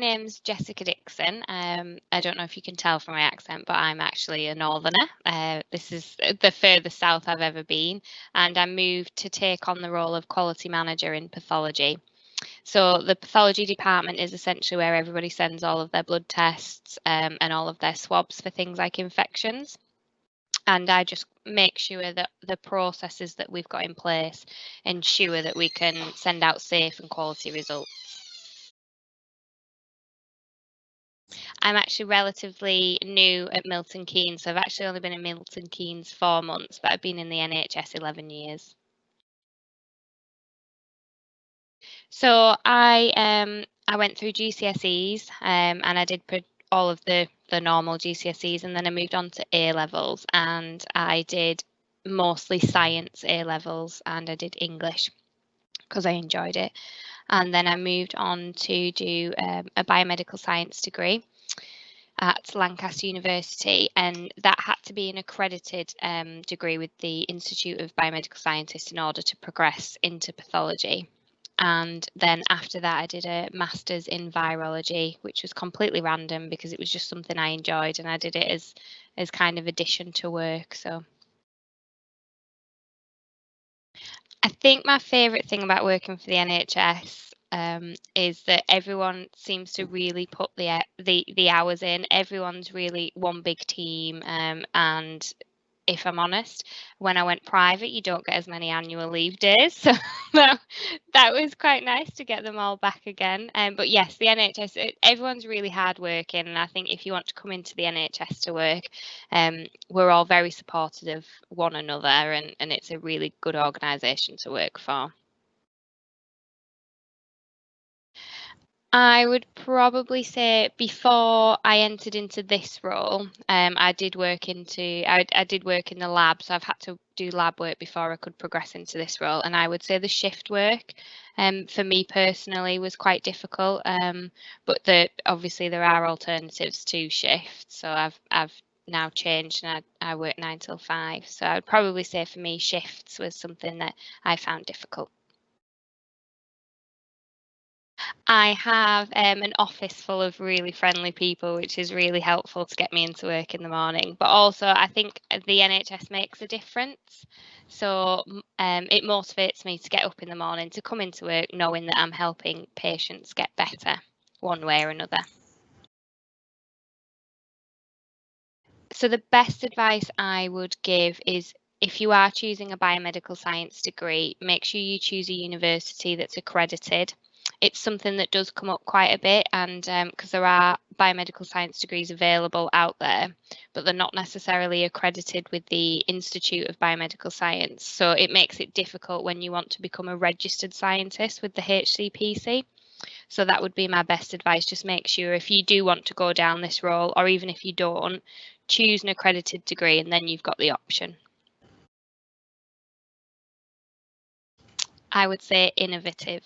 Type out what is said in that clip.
My name's Jessica Dixon. I don't know if you can tell from my accent, but I'm actually a northerner. This is the furthest south I've ever been, and I moved to take on the role of quality manager in pathology. So the pathology department is essentially where everybody sends all of their blood tests and all of their swabs for things like infections. And I just make sure that the processes that we've got in place ensure that we can send out safe and quality results. I'm actually relatively new at Milton Keynes, so I've actually only been in Milton Keynes 4 months, but I've been in the NHS 11 years. So I went through GCSEs and I did all of the normal GCSEs, and then I moved on to A levels, and I did mostly science A levels, and I did English because I enjoyed it. And then I moved on to do a biomedical science degree at Lancaster University, and that had to be an accredited degree with the Institute of Biomedical Scientists in order to progress into pathology. And then after that, I did a master's in virology, which was completely random because it was just something I enjoyed, and I did it as kind of addition to work. So I think my favourite thing about working for the NHS is that everyone seems to really put the hours in. Everyone's really one big team, and if I'm honest, when I went private, you don't get as many annual leave days, so that was quite nice to get them all back again. But yes, the NHS, everyone's really hardworking, and I think if you want to come into the NHS to work, we're all very supportive of one another, and it's a really good organisation to work for. I would probably say before I entered into this role, I did work in the lab, so I've had to do lab work before I could progress into this role. And I would say the shift work, for me personally, was quite difficult. But obviously there are alternatives to shifts, so I've now changed and I work 9 till 5. So I would probably say for me shifts was something that I found difficult. I have an office full of really friendly people, which is really helpful to get me into work in the morning. But also, I think the NHS makes a difference. So it motivates me to get up in the morning, to come into work knowing that I'm helping patients get better one way or another. So the best advice I would give is, if you are choosing a biomedical science degree, make sure you choose a university that's accredited. It's something that does come up quite a bit, and because there are biomedical science degrees available out there, but they're not necessarily accredited with the Institute of Biomedical Science. So it makes it difficult when you want to become a registered scientist with the HCPC. So that would be my best advice. Just make sure, if you do want to go down this role, or even if you don't, choose an accredited degree, and then you've got the option. I would say innovative.